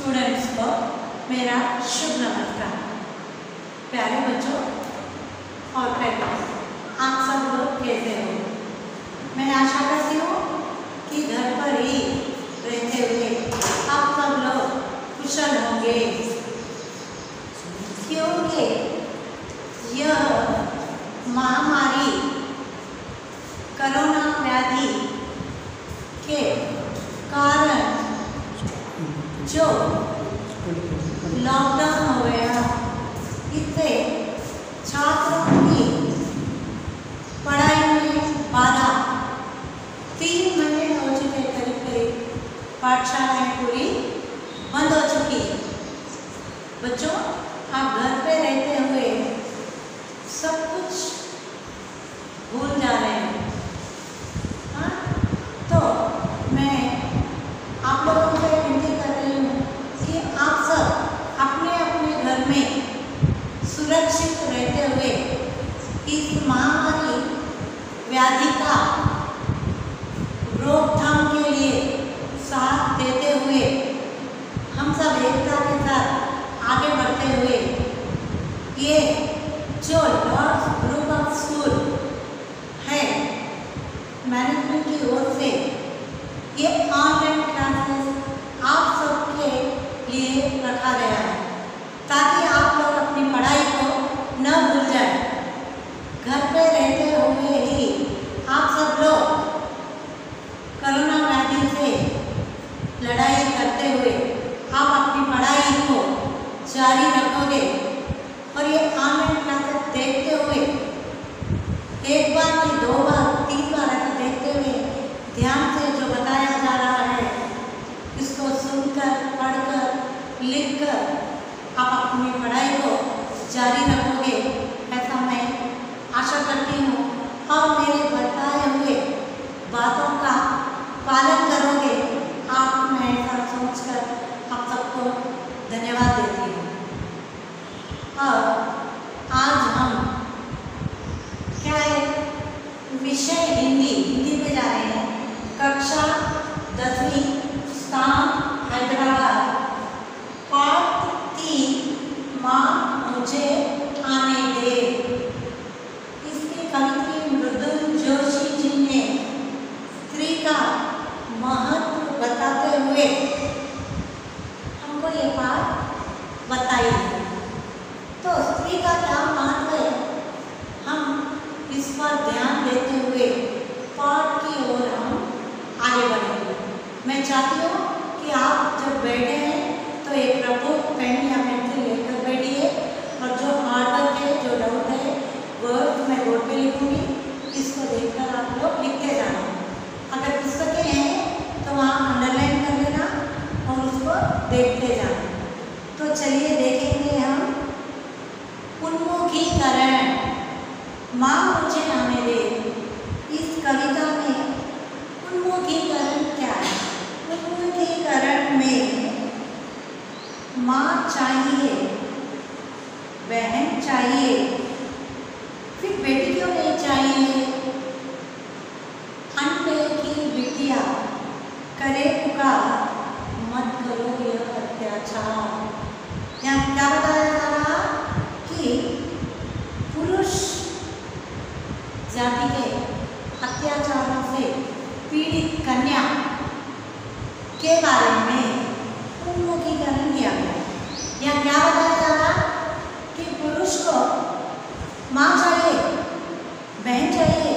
Students को मेरा शुभ नमस्कार। प्यारे बच्चों और पेरेंट्स, आप सब लोग कैसे हो? मैं आशा करती हूँ कि घर पर ही रहते हुए आप सब लोग कुशल होंगे, क्योंकि यह महामारी कोरोना व्याधि के कारण जो लॉकडाउन हो गया, इससे छात्रों की पढ़ाई में बाधा। 3 महीने हो चुके, करीब पाठशालाएं पूरी बंद हो चुकी है। बच्चों, आप घर पे रहते हुए सब कुछ भूल जा रहे हैं। हाँ, तो मैं आप लोगों से विनती कर रही हूँ कि आप सब अपने अपने घर में सुरक्षित रहते हुए इस महामारी व्याधि का रोकथाम के लिए साथ देते हुए हम सब एकता के साथ आगे बढ़ते हुए ये जो लॉर्ड्स ग्रुप ऑफ स्कूल है मैनेजमेंट की ओर से ये ऑनलाइन क्लासेस आप सबके लिए रखा गया है, ताकि आप लोग अपनी पढ़ाई को न भूल जाए। घर पे रहते हुए ही आप सब लोग कोरोना व्याधि से लड़ाई करते हुए आप अपनी पढ़ाई को जारी रखोगे और ये ऑनलाइन क्लासेस देखते हुए एक बार नहीं, 2 बार, 3 बार ऐसा देखते हुए ध्यान से जो बताया जा रहा है इसको सुनकर, पढ़कर, लिखकर आप अपनी पढ़ाई को जारी रखोगे, ऐसा मैं आशा करती हूँ। और मेरे बताए हुए बातों का पालन करोगे, आप मैं ऐसा सोचकर आप सबको धन्यवाद देती हूँ। और आज हम क्या है, विषय हिंदी पे जा रहे हैं। कक्षा 10वीं स्थान हैदराबाद, पाठ 3 माँ मुझे आने दे। इसकी कवित्री मृदुल जोशी जी ने स्त्री का महत्व बताते हुए हमको ये बात बताई है। तो स्त्री का क्या महत्व है, हम इस पर ध्यान देते हुए पाठ की ओर हम आगे बढ़ेंगे। मैं चाहती हूँ कि आप जब बैठे हैं तो एक रपोट पेन या पेंसिल लेकर बैठिए, और जो हार्डवर्क है, जो डाउट है, वर्ड मैं बोर्ड पे लिखूँगी, इसको देखकर आप लोग लिखते जाना। अगर पुस्तकें हैं तो वहाँ अंडरलाइन कर लेना और उसको देखते जाना। तो चलिए देखेंगे हम उन्मुखीकरण, माँ मुझे आने दे। इस कविता में उन्मुखीकरण क्या है? उन्मुखीकरण में माँ चाहिए, बहन चाहिए, फिर बेटी क्यों नहीं चाहिए? अंडे की बिटिया करे पुकार, मत करो यह अत्याचार। यहाँ क्या बताया जा रहा कि पुरुष जाति के अत्याचारों से पीड़ित कन्या के बारे में उन्मुखीकरण किया गया। यहाँ क्या बताया जा रहा कि पुरुष को माँ चाहिए, बहन चाहिए,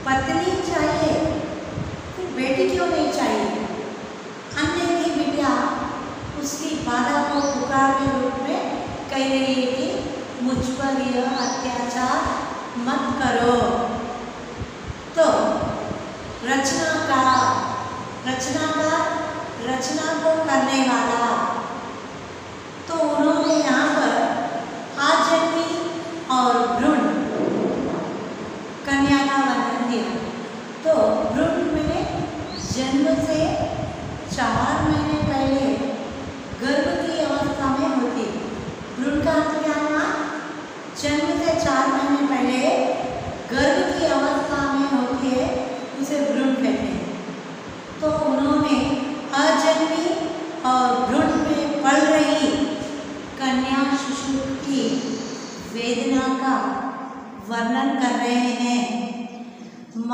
पत्नी चाहिए, फिर बेटी क्यों नहीं चाहिए? अन्य की बिटिया उसकी बाधा को पुकार के रूप में कह रही है कि मुझ पर यह अत्याचार मत करो। तो रचनाकार रचना को करने वाला, तो उन्होंने यहाँ पर आजन्मी और भ्रूण कन्या का वर्णन दिया। तो भ्रूण में जन्म से 4 महीने पहले गर्भ की अवस्था में होती। भ्रूण का अर्थ क्या हुआ? जन्म से 4 महीने पहले गर्भ की अवस्था में होती है, उसे भ्रूण कहते हैं। तो उन्होंने अजन्मी और भ्रूण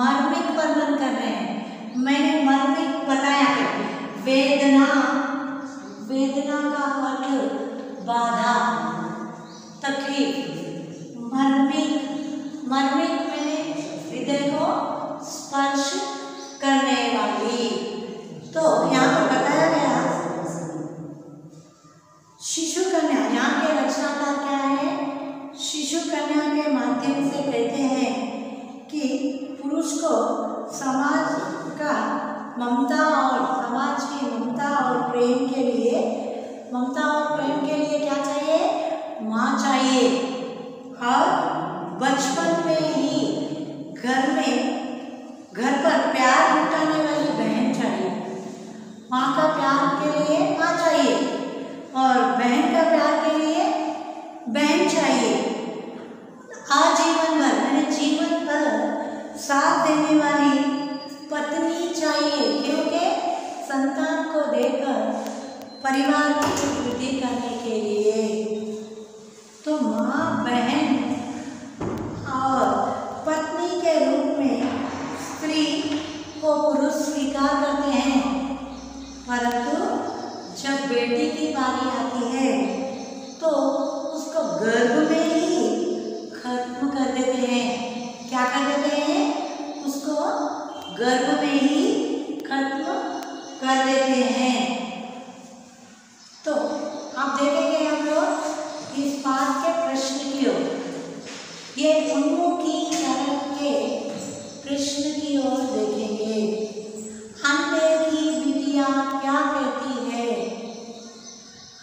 मार्मिक वर्णन कर रहे हैं। मैंने मार्मिक बताया है, वेदना, वेदना का अर्थ बाधा, तकलीफ। मार्मिक, मार्मिक मैंने हृदय को स्पर्श करने वाली। तो यहाँ पर बताया गया शिशु कन्या, यहाँ के रचनाकार क्या है, शिशु कन्या के माध्यम से कहते हैं कि पुरुष को समाज का ममता और समाज की ममता और प्रेम के लिए, ममता और प्रेम के लिए क्या चाहिए, माँ चाहिए। और बचपन में ही घर पर प्यार लुटाने वाली बहन चाहिए। माँ का प्यार के लिए माँ चाहिए और बहन का प्यार के लिए बहन चाहिए। आजीवन भर, मैंने जीवन भर साथ देने वाली पत्नी चाहिए, क्योंकि संतान को देकर परिवार की वृद्धि करने के लिए। तो माँ, बहन और पत्नी के रूप में स्त्री को पुरुष स्वीकार करते हैं, परंतु जब बेटी की बारी आती है तो उसको गर्भ में ही खत्म कर देते हैं। क्या कर देते हैं, उसको गर्भ में ही खत्म कर देते हैं। तो आप देखेंगे हम लोग इस बात के प्रश्न की ओर, ये उन्मुखीकरण के प्रश्न की ओर देखेंगे। अंडे की बिटिया क्या कहती है,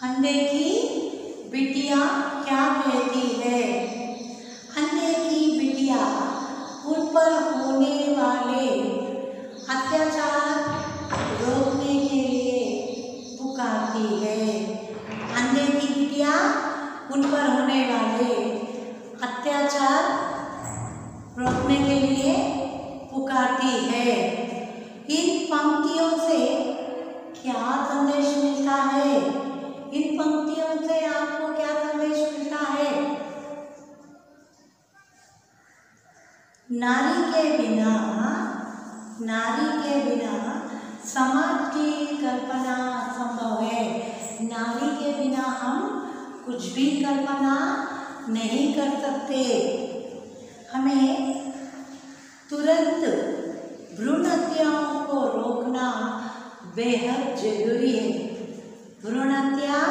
अंडे की बिटिया क्या कहती है। अंडे की बिटिया उन पर होने वाले अत्याचार रोकने के लिए पुकारती है। अंडे की बिटिया उन पर होने वाले अत्याचार रोकने के लिए पुकारती है। इन पंक्तियों से क्या संदेश मिलता है, इन पंक्तियों से आपको क्या संदेश मिलता है। नारी के बिना समाज की कल्पना असंभव है। नारी के बिना हम कुछ भी कल्पना नहीं कर सकते। हमें तुरंत भ्रूण हत्याओं को रोकना बेहद जरूरी है। भ्रूण हत्या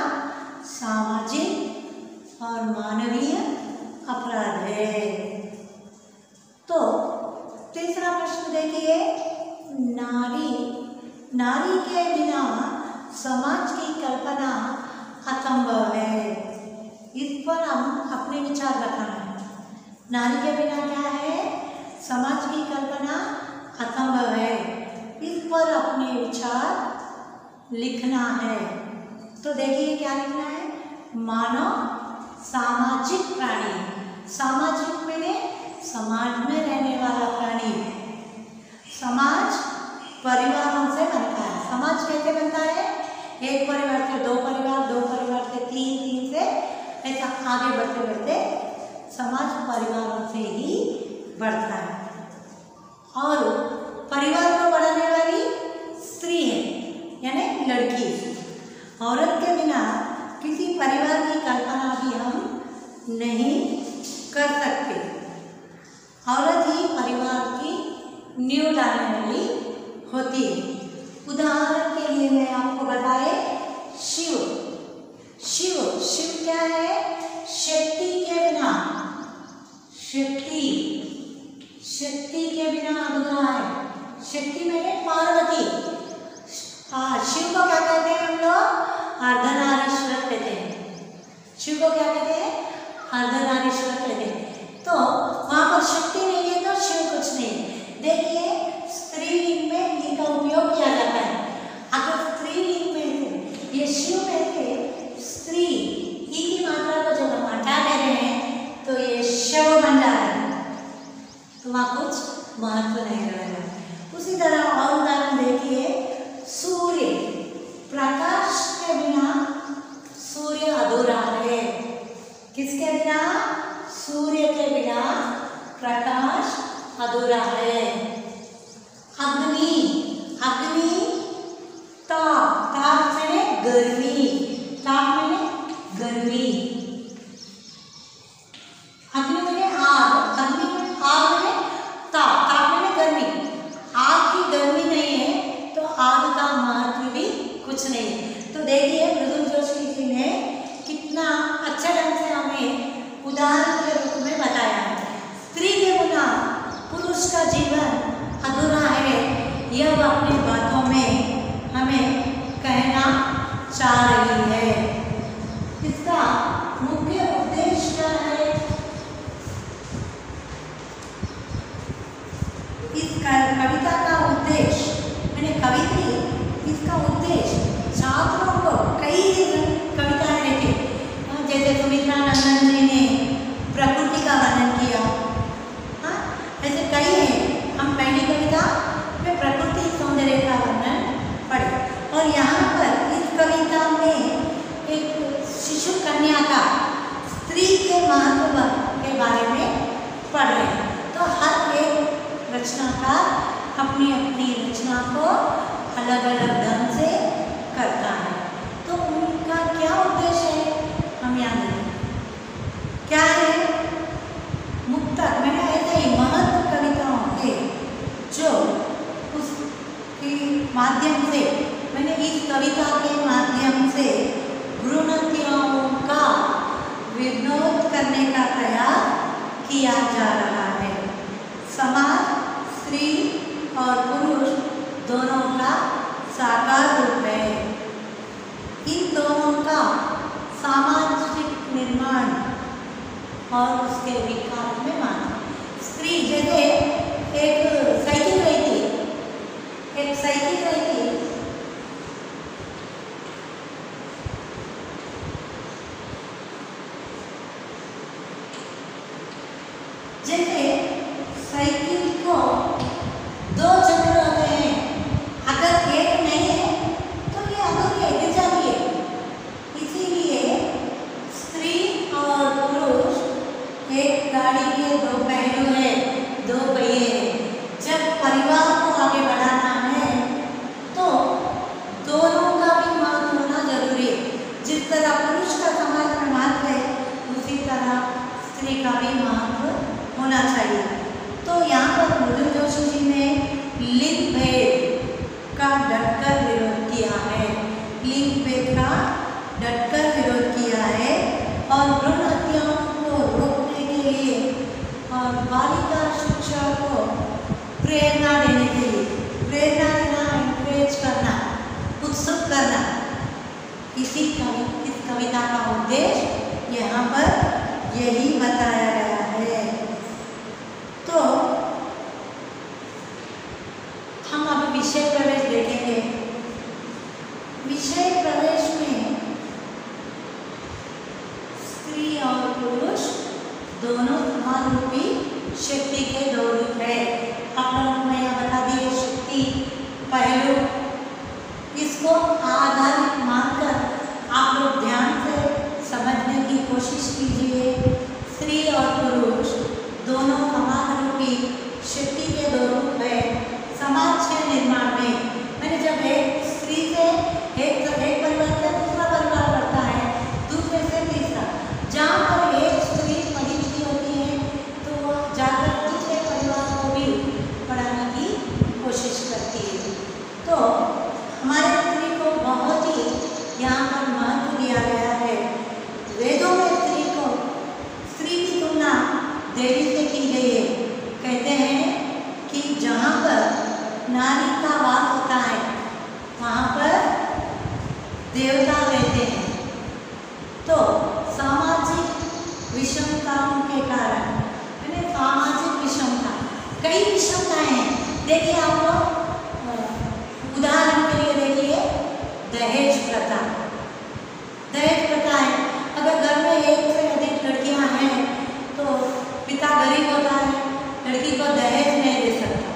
सामाजिक और मानवीय अपराध है। तो तीसरा प्रश्न देखिए, नारी के बिना समाज की कल्पना असंभव है। इस पर हम अपने विचार रखना है। नारी के बिना क्या है, समाज की कल्पना असंभव है। इस पर अपने विचार लिखना है। तो देखिए क्या लिखना है, मानव सामाजिक प्राणी। सामाजिक मैंने समाज में रहने वाला प्राणी। समाज परिवारों से बनता है। समाज कैसे बनता है, एक परिवार से दो परिवार, दो परिवार से तीन, तीन से ऐसा आगे बढ़ते बढ़ते समाज परिवारों से ही बढ़ता है। और परिवार को बढ़ाने वाली स्त्री है, यानी लड़की। औरत के बिना किसी परिवार की कल्पना भी हम नहीं कर सकते। औरत ही परिवार की नींव डालने वाली होती है। उदाहरण के लिए मैं आपको बताए, शिव क्या है, शक्ति के बिना, शक्ति के बिना अधूरा है। शक्ति मैंने पार्वती। शिव को क्या कहते हैं हम लोग, अर्धनारीश्वर कहते हैं। शिव को क्या कहते हैं, अर्धनारीश्वर कहते हैं। तो वहाँ पर शक्ति नहीं है तो शिव कुछ नहीं। देखिए स्त्रीलिंग में ई का उपयोग किया जाता है। अगर स्त्रीलिंग में ये शिव में से स्त्री ई की मात्रा को जब हम हटा दे रहे हैं तो ये शव बन जा रहा है, तो वहाँ कुछ महत्व नहीं रहेगा। उसी तरह और उदाहरण देखिए, सूर्य, प्रकाश के बिना सूर्य अधूरा है। किसके बिना, सूर्य के बिना प्रकाश अधूरा है। कुछ नहीं। तो देखिए मृदुल जोशी जी ने कितना अच्छे ढंग से हमें उदाहरण के रूप में बताया। स्त्री के बिना पुरुष का जीवन अधूरा है, यह वो अपनी बातों में हमें कहना चाह रही है। इसका मुख्य उद्देश्य क्या है? इस कविता का उद्देश्य, मैंने कवित्री, इसका उद्देश्य छात्रों को कई कविताएं लिखी, जैसे सुमित्रा नंदन जी ने प्रकृति का वर्णन किया, ऐसे कई हैं। हम पहली कविता में प्रकृति सौंदर्य का वर्णन पढ़े, और यहाँ पर इस कविता में एक शिशु कन्या का स्त्री के महत्व के बारे में पढ़ रहे हैं। तो हर एक रचनाकार अपनी अपनी रचना को अलग अलग ढंग से करता है। तो उनका क्या उद्देश्य है हम याद रखें, क्या है? मुक्तक, मैंने ऐसे ही महत्व कविताओं के जो उसके माध्यम से, मैंने इस कविता के माध्यम से भ्रूणहत्याओं का विरोध करने का प्रयास किया जा रहा है। समाज स्त्री और पुरुष दोनों का साकार रूप है। इन दोनों का सामाजिक निर्माण और उसके विकास में माना। स्त्री जैसे एक साइकिल रही थी, जैसे साइकिल को दो चक्र होते हैं, अगर एक नहीं है तो ये अधूरी है, गिर जाती है। इसीलिए स्त्री और पुरुष एक गाड़ी के दो पहलू है, दो पहिए हैं। जब परिवार को आगे बढ़ाना है तो दोनों का भी महत्व होना जरूरी है। जिस तरह पुरुष का समाज में महत्व है, उसी तरह स्त्री का भी महत्व होना चाहिए। तो यहाँ पर मृदुल जोशी जी ने लिंग भेद का डटकर विरोध किया है, लिंग भेद का डटकर विरोध किया है, और भ्रूण हत्याओं को रोकने के लिए और बालिका शिक्षा को प्रेरणा देने के लिए, प्रेरणा देना, एनकरेज करना, उत्सुक करना, इस कविता का उद्देश्य यहाँ पर यही बताया गया है। तो हम अब विषय प्रवेश देखेंगे। विषय प्रवेश में स्त्री और पुरुष दोनों समान रूपी शक्ति के दो रूप है। आप लोगों को मैं यहाँ बता दिए शक्ति पहलू, इसको आधारित मानकर आप लोग ध्यान से समझने की कोशिश कीजिए। स्त्री और पुरुष दोनों समान रूपी शक्ति के दो रूप है समाज के निर्माण में। मैंने जब एक स्त्री से एक परिवार से दूसरा परिवार बढ़ता है, दूसरे से तीसरा, जहाँ पर एक स्त्री पढ़ी लिखी होती है तो वो जाकर दूसरे परिवार को भी पढ़ाने की कोशिश करती है। तो हमारे स्त्री को बहुत ही यहाँ पर महत्व दिया गया है। वेदों में स्त्री की तुलना देवी से की गई है। कहते हैं कि जहाँ पर नारी का वास होता है वहाँ पर देवता रहते हैं। तो सामाजिक विषमताओं के कारण, यानी सामाजिक विषमता, कई विषमताएं हैं। देखिए आप लोग उदाहरण के लिए देखिए दहेज प्रथा। दहेज प्रथा है, अगर घर में एक से अधिक लड़कियां हैं तो पिता गरीब होता है, लड़की को दहेज नहीं दे सकता,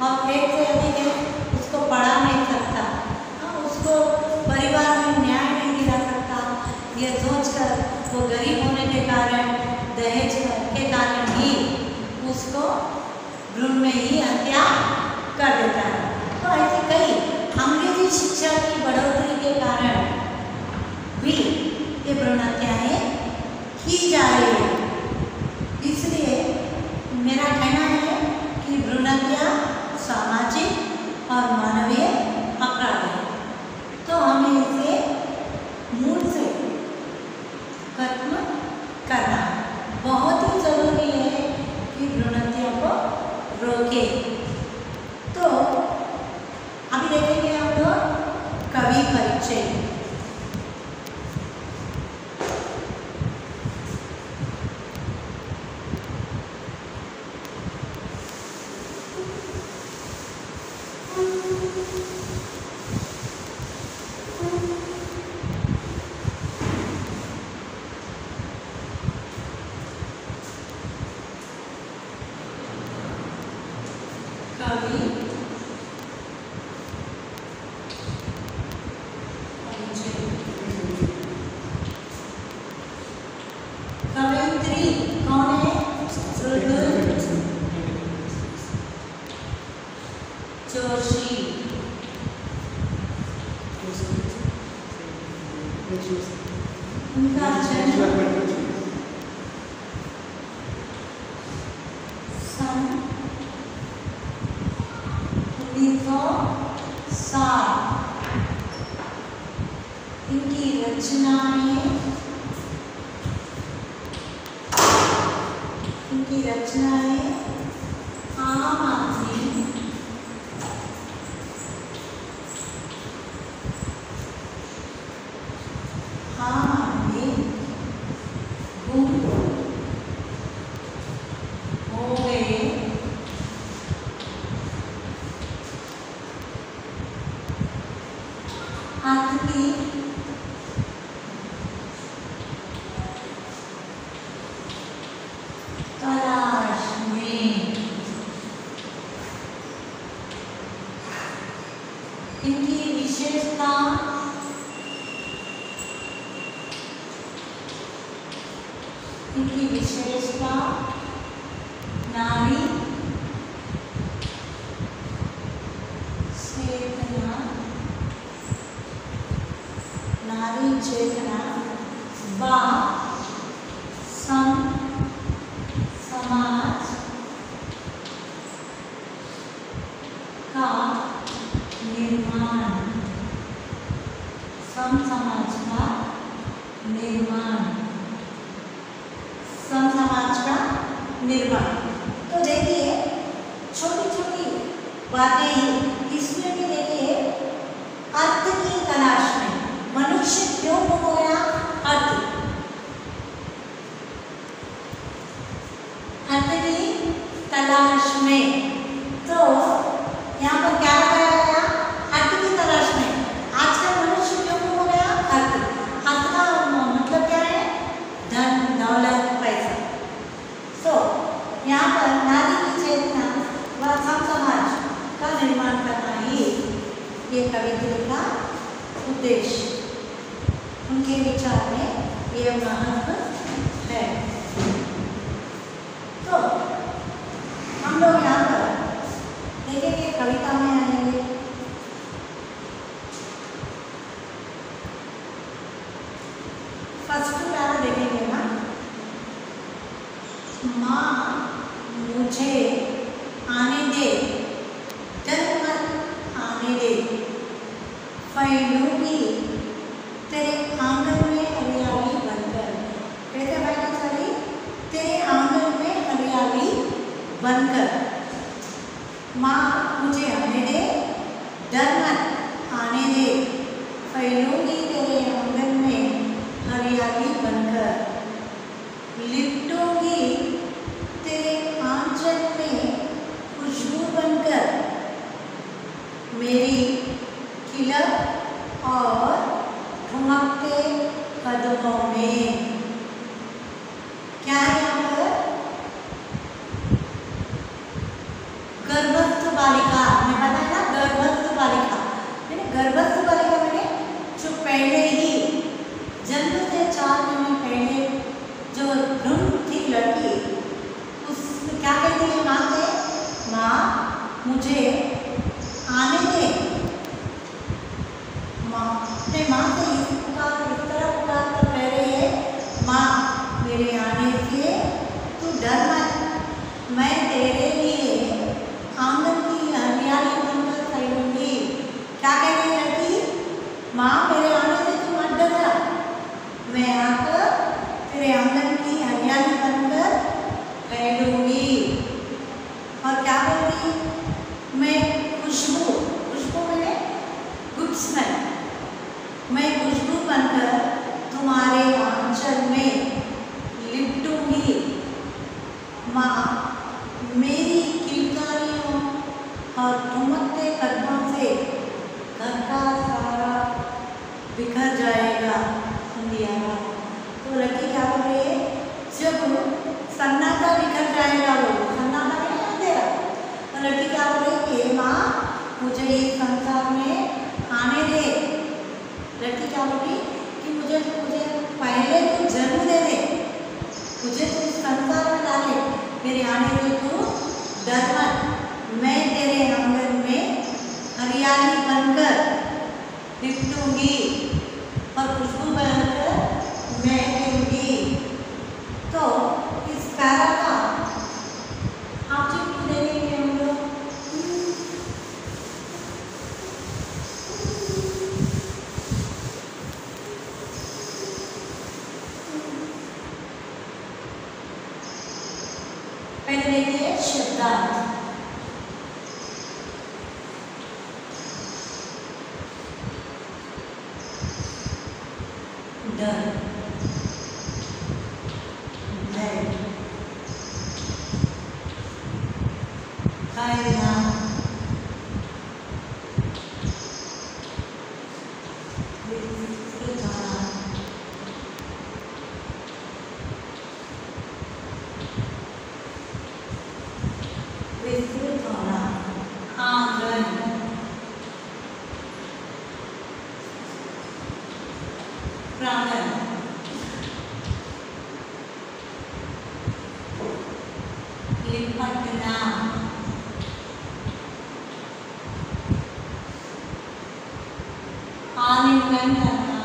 और एक से अधिक है उसको पढ़ा नहीं सकता, उसको परिवार में न्याय नहीं दिला सकता। ये सोचकर वो गरीब होने के कारण, दहेज के कारण ही उसको भ्रूण में ही हत्या कर देता है। तो ऐसे कई अंग्रेजी शिक्षा की बढ़ोतरी के कारण भी ये भ्रूण हत्याएं की जा रही है। इसलिए मेरा कहना है कि भ्रूण हत्या सामाजिक और मानवीय अपराध है। ओके, तो अभी देखेंगे हम लोग कवि परिचय। कवि कवयित्री कौन है? जोशी। उनका जन्म सन 1907। इनकी रचनाएं आम आदमी, गुम हो गए, अर्थ की तलाश में। इनकी विशेषता नारी चेतना व समाज का निर्माण। समाज का निर्माण। तो देखिए छोटी छोटी बातें ही इसमें भी देखिए, अर्थ की तलाश में मनुष्य क्यों गुम हो गया? अर्थ की तलाश में। तो यहाँ पर क्या बताया गया? अर्थ की तलाश में। आजकल मनुष्य क्यों गुम हो गया? अर्थ का मतलब क्या है? धन, दौलत, पैसा। तो यहाँ पर नारी की चेतना व समाज का निर्माण करना ही ये कवित्री का उद्देश्य, उनके विचार में ये महत्व है। तो हम लोग यहाँ पर देखेंगे, कविता में आएंगे। फर्स्ट प्यारा देखेंगे ना, माँ मुझे आने दे, डर मत आने दे, फैलूंगी तेरे आंगन में हरियाली बनकर। कैसे बैठा चली? तेरे आंगन में हरियाली बनकर। माँ मुझे आने दे, डर मत आने दे, फैलूंगी तेरे आंगन में हरियाली बनकर, लिपटूंगी तेरे आंचल में खुशबू बनकर, मेरी खिलक और ठुमकते कदमों में। क्या है यहाँ पर? गर्भस्थ बालिका, मैं बताया ना, गर्भस्थ बालिका। मैंने गर्भस्थ बालिका मैंने जो पहले ही जन्म से 4 महीने पहले जो भ्रूण थी लड़की, उस क्या कहती है माँ से? माँ मुझे आने दे। अपने माँ से इस तरह पुकार कर कह रही है, माँ मेरे आने से तू डर मत, मैं तेरे लिए आंगन की हरियाली बनकर फैलूंगी। क्या कह रही लड़की? माँ मेरे आने से तू और ठुमकते कदमों से घर का सारा बिखर जाएगा अंधियारा। तो लड़की क्या बोल रही है, जब सन्नाटा बिखर जाएगा, वो सन्नाटा नहीं अंधेरा, तो लड़की क्या बोल रही है, माँ मुझे इस संसार में आने दे। लड़की क्या बोल रही कि मुझे पहले तू जन्म दे दे, मुझे तू इस संसार में डाले, मेरे आने से तू डर मत, मैं तेरे आंगन में हरियाली बनकर निपटूंगी और खुशबू बहकर मैं दूंगी। तो इस पैरा का आप जी क्यों देखेंगे हम लोग, पहले देखिए शब्दार्थ। डर, भय, कायरा, विस्मृत होना, विस्मृत होना, आंगन, प्रांगण, लिपटना, आलिंगन करना,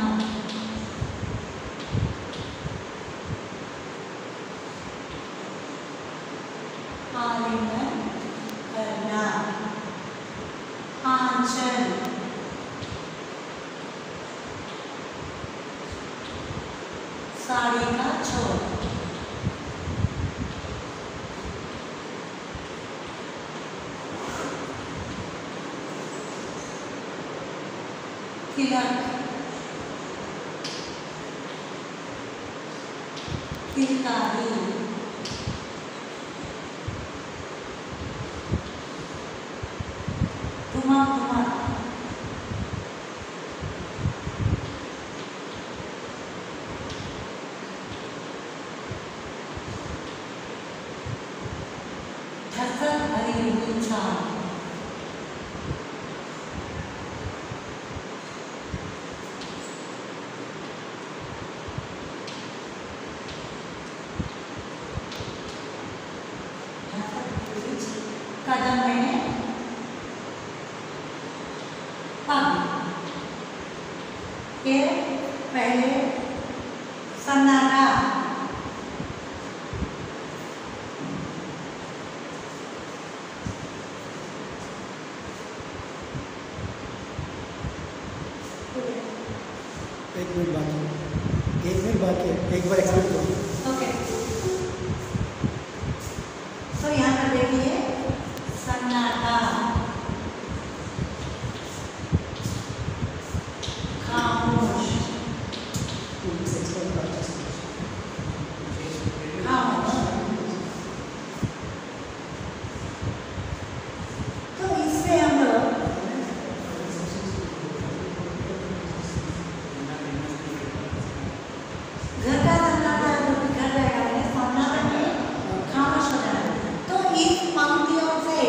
आलिंगन करना, आंचल, साड़ी का छोर, तिलक, तिलकारी, ठुमक ठुमक, ढक्कन भरी गुच्छा, कदम में पग, के पहले सन्नाटा, एक मिनट बाकी है, एक बार एक्सप्लेन करो। ओके, तो यहाँ पर देखिए सन्नाटा, खामोश, खामोश। तो इसमें हम लोग घर का सन्नाटा जो बिखर जाएगा, सन्नाटा में खामोश हो जाएगा। तो इस पंक्तियों से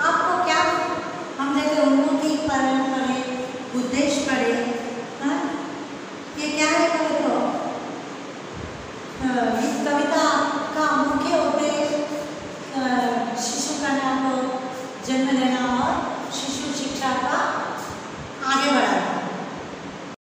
आपको क्या, हम जैसे उन्नति पढ़े, उद्देश्य पढ़े, हाँ, ये क्या है बोले तो इस कविता का मुख्य उद्देश्य शिशु कन्या को